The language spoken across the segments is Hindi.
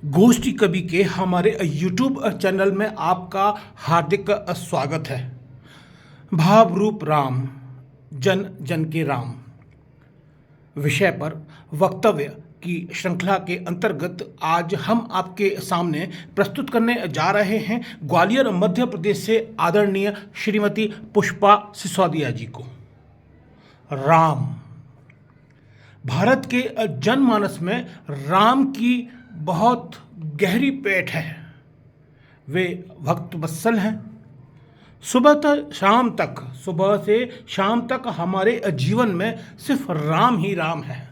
गोष्ठी कवि के हमारे यूट्यूब चैनल में आपका हार्दिक स्वागत है। भाव रूप राम, जन जन के राम विषय पर वक्तव्य की श्रृंखला के अंतर्गत आज हम आपके सामने प्रस्तुत करने जा रहे हैं ग्वालियर मध्य प्रदेश से आदरणीय श्रीमती पुष्पा सिसोदिया जी को। राम, भारत के जनमानस में राम की बहुत गहरी पैठ है। वे भक्त वत्सल हैं। सुबह से शाम तक हमारे जीवन में सिर्फ राम ही राम है।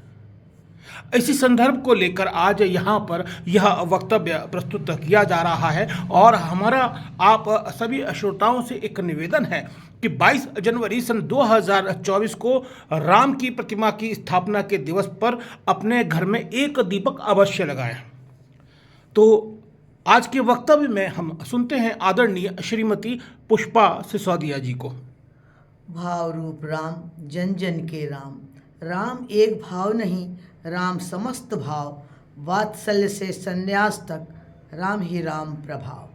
इसी संदर्भ को लेकर आज यहाँ पर यह वक्तव्य प्रस्तुत किया जा रहा है और हमारा आप सभी श्रोताओं से एक निवेदन है कि 22 जनवरी सन 2024 को राम की प्रतिमा की स्थापना के दिवस पर अपने घर में एक दीपक अवश्य लगाएं। तो आज के वक्तव्य में हम सुनते हैं आदरणीय श्रीमती पुष्पा सिसोदिया जी को। भाव रूप राम, जन जन के राम। राम एक भाव नहीं, राम समस्त भाव। वात्सल्य से संन्यास तक राम ही राम प्रभाव।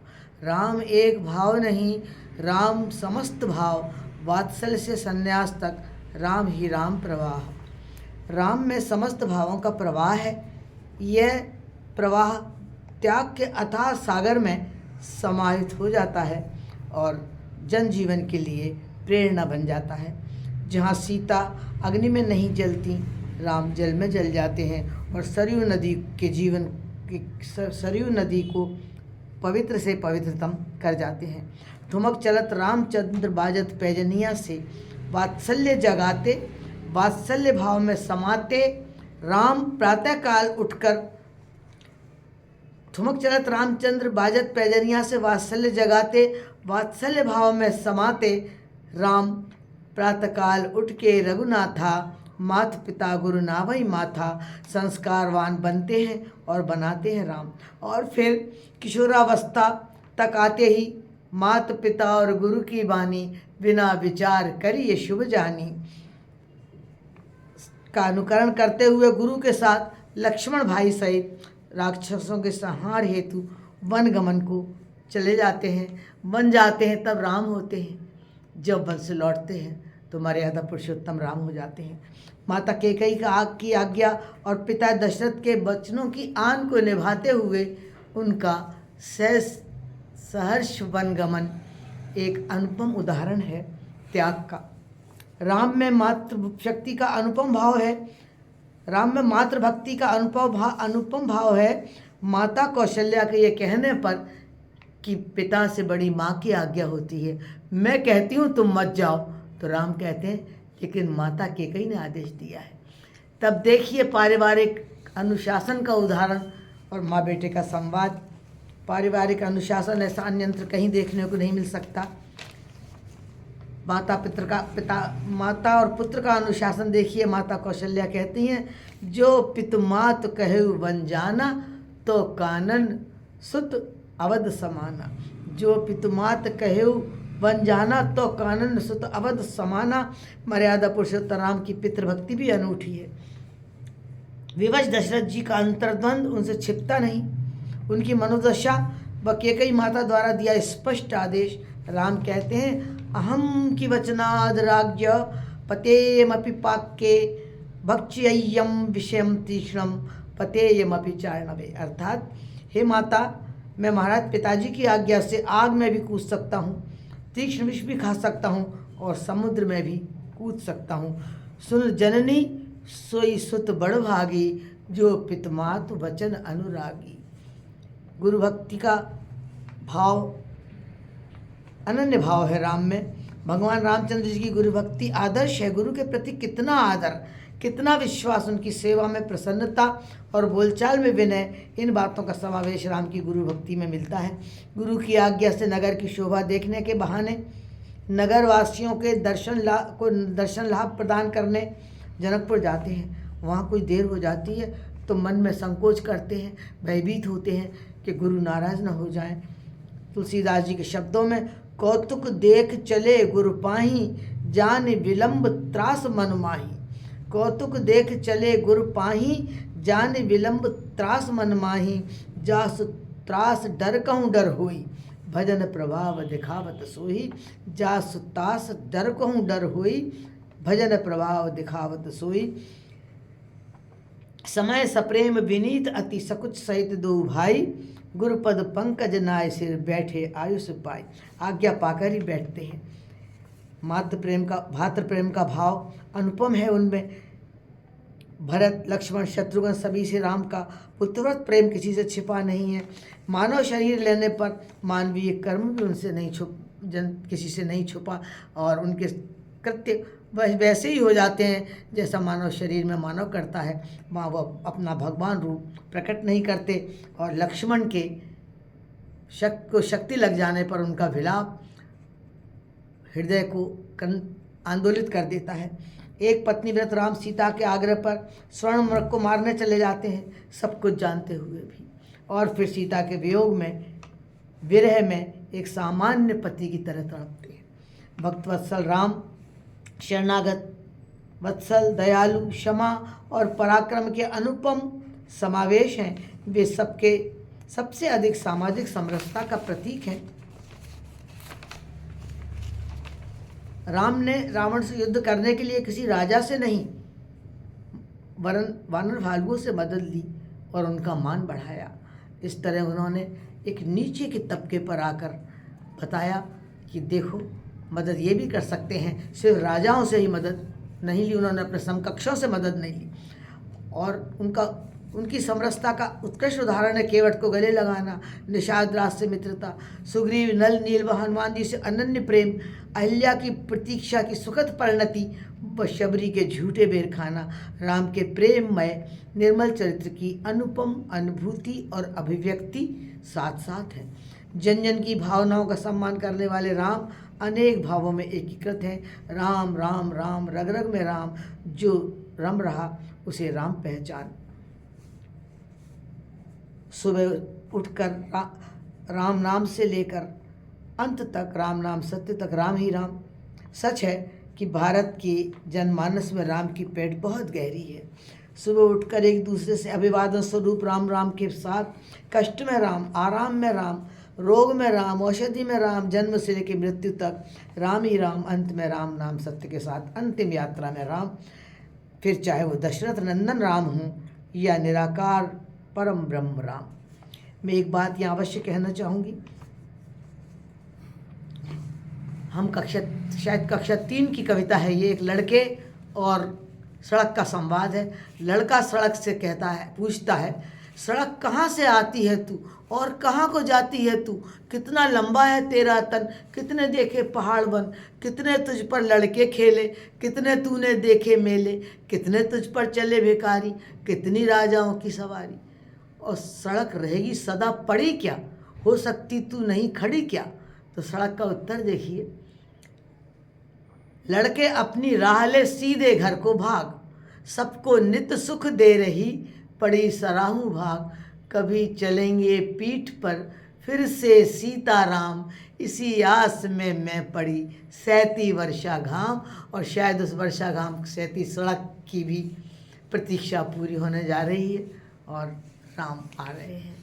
राम एक भाव नहीं, राम समस्त भाव। वात्सल्य से संन्यास तक राम ही राम प्रवाह। राम में समस्त भावों का प्रवाह है। यह प्रवाह त्याग के अथाह सागर में समाहित हो जाता है और जनजीवन के लिए प्रेरणा बन जाता है। जहाँ सीता अग्नि में नहीं जलती, राम जल में जल जाते हैं और सरयू नदी को पवित्र से पवित्रतम कर जाते हैं। ठुमक चलत रामचंद्र बाजत पैजनिया से वात्सल्य जगाते, वात्सल्य भाव में समाते राम प्रातःकाल उठकर। ठुमक चलत रामचंद्र बाजत पैजनिया से वात्सल्य जगाते, वात्सल्य भाव में समाते राम प्रातःकाल उठ के रघुनाथा। मात पिता गुरु नावई माथा, संस्कारवान बनते हैं और बनाते हैं राम। और फिर किशोरावस्था तक आते ही मात पिता और गुरु की बानी, बिना विचार करिए शुभ जानी का अनुकरण करते हुए गुरु के साथ लक्ष्मण भाई सहित राक्षसों के संहार हेतु वन गमन को चले जाते हैं। बन जाते हैं तब राम होते हैं। जब वन से लौटते हैं तो मर्यादा पुरुषोत्तम राम हो जाते हैं। माता कैकेयी की आज्ञा और पिता दशरथ के वचनों की आन को निभाते हुए उनका सहर्ष वन गमन एक अनुपम उदाहरण है त्याग का। राम में मातृशक्ति का अनुपम भाव है। राम में मातृभक्ति का अनुपम भाव है। माता कौशल्या के ये कहने पर कि पिता से बड़ी माँ की आज्ञा होती है, मैं कहती हूँ तुम मत जाओ, तो राम कहते हैं लेकिन माता कैकेयी ने आदेश दिया है। तब देखिए पारिवारिक अनुशासन का उदाहरण और माँ बेटे का संवाद। पारिवारिक अनुशासन ऐसा अन्यत्र कहीं देखने को नहीं मिल सकता। माता और पुत्र का अनुशासन देखिए। माता कौशल्या कहती हैं, जो पितुमात कहु वन जाना, तो कानन सुत अवध समाना। जो पितुमात कहु वन जाना, तो कानन सुत अवध समाना। मर्यादा पुरुषोत्तम राम की पितृभक्ति भी अनूठी है। विवश दशरथ जी का अंतर्द्वंद उनसे छिपता नहीं। उनकी मनोदशा व कैकेयी माता द्वारा दिया स्पष्ट आदेश। राम कहते हैं, अहम की वचनाद राज्य पतेयमपि पाक्के भक्ष्यय्यम विषयम तीक्ष्णम पतेयमपि चारणवे। अर्थात हे माता, मैं महाराज पिताजी की आज्ञा से आग में भी कूद सकता हूँ, तीक्ष्ण विष भी खा सकता हूँ और समुद्र में भी कूद सकता हूँ। सुन जननी सोई सुत बड़ भागी, जो पितमात वचन अनुरागी। गुरु भक्ति का भाव अनन्य भाव है राम में। भगवान रामचंद्र जी की गुरु भक्ति आदर्श है। गुरु के प्रति कितना आदर, कितना विश्वास, उनकी सेवा में प्रसन्नता और बोलचाल में विनय, इन बातों का समावेश राम की गुरु भक्ति में मिलता है। गुरु की आज्ञा से नगर की शोभा देखने के बहाने नगर वासियों के दर्शन लाभ प्रदान करने जनकपुर जाते हैं। वहाँ कोई देर हो जाती है तो मन में संकोच करते हैं, भयभीत होते हैं कि गुरु नाराज न हो जाएं। तुलसीदास जी के शब्दों में, कौतुक देख चले गुरु पाही, जान विलंब त्रास मन माही। कौतुक देख चले गुरु पाही, जान विलंब त्रास मन माही, जासु त्रास डर कहूँ डर होई, भजन प्रभाव दिखावत सोही। जासु त्रास डर कहूँ डर होई, भजन प्रभाव दिखावत सोई। समय सप्रेम विनीत अति सकुच सहित दो भाई, गुरुपद पंकज नाय सिर बैठे आयुष पाई। आज्ञा पाकर ही बैठते हैं। मातृ प्रेम का भाव अनुपम है उनमें। भरत लक्ष्मण शत्रुघ्न सभी से राम का पुत्रवत प्रेम किसी से छिपा नहीं है। मानव शरीर लेने पर मानवीय कर्म भी उनसे नहीं किसी से नहीं छुपा, और उनके कृत्य वैसे ही हो जाते हैं जैसा मानव शरीर में मानव करता है। वहाँ वह अपना भगवान रूप प्रकट नहीं करते, और लक्ष्मण के शक्ति लग जाने पर उनका विलाप हृदय को आंदोलित कर देता है। एक पत्नी व्रत राम सीता के आग्रह पर स्वर्ण मृग को मारने चले जाते हैं, सब कुछ जानते हुए भी, और फिर सीता के विरह में एक सामान्य पति की तरह तड़पते हैं। भक्तवत्सल राम शरणागत वत्सल, दयालु, क्षमा और पराक्रम के अनुपम समावेश हैं। वे सबसे अधिक सामाजिक समरसता का प्रतीक हैं। राम ने रावण से युद्ध करने के लिए किसी राजा से नहीं, वरन वानर भालुओं से मदद ली और उनका मान बढ़ाया। इस तरह उन्होंने एक नीचे के तबके पर आकर बताया कि देखो, मदद ये भी कर सकते हैं। सिर्फ राजाओं से ही मदद नहीं ली उन्होंने, अपने समकक्षों से मदद नहीं ली। और उनकी समरसता का उत्कृष्ट उदाहरण है केवट को गले लगाना, निषाद राज से मित्रता, सुग्रीव नल नील व हनुमान जी से अनन्य प्रेम, अहिल्या की प्रतीक्षा की सुखद परिणति व शबरी के झूठे बेर खाना। राम के प्रेममय निर्मल चरित्र की अनुपम अनुभूति और अभिव्यक्ति साथ साथ है। जन जन की भावनाओं का सम्मान करने वाले राम अनेक भावों में एकीकृत हैं। राम राम राम रग रग में राम, जो रम रहा उसे राम पहचान। सुबह उठकर राम नाम से लेकर अंत तक राम नाम, सत्य तक राम ही राम। सच है कि भारत की जनमानस में राम की पेट बहुत गहरी है। सुबह उठकर एक दूसरे से अभिवादन स्वरूप राम राम के साथ कष्ट में राम, आराम में राम, रोग में राम, औषधि में राम, जन्म से लेकर मृत्यु तक राम ही राम, अंत में राम नाम सत्य के साथ अंतिम यात्रा में राम। फिर चाहे वो दशरथ नंदन राम हों या निराकार परम ब्रह्म राम। मैं एक बात यहाँ अवश्य कहना चाहूँगी। हम शायद कक्षा 3 की कविता है ये, एक लड़के और सड़क का संवाद है। लड़का सड़क से पूछता है, सड़क कहाँ से आती है तू और कहाँ को जाती है तू, कितना लंबा है तेरा तन, कितने देखे पहाड़ वन, कितने तुझ पर लड़के खेले, कितने तूने देखे मेले, कितने तुझ पर चले भिखारी, कितनी राजाओं की सवारी। और सड़क रहेगी सदा पड़ी क्या, हो सकती तू नहीं खड़ी क्या। तो सड़क का उत्तर देखिए, लड़के अपनी राह ले सीधे घर को भाग, सबको नित सुख दे रही पड़ी सराहू भाग। कभी चलेंगे पीठ पर फिर से सीताराम, इसी आस में मैं पड़ी सहती वर्षा घाम। और शायद उस वर्षा घाम सहती सड़क की भी प्रतीक्षा पूरी होने जा रही है और राम आ रहे हैं।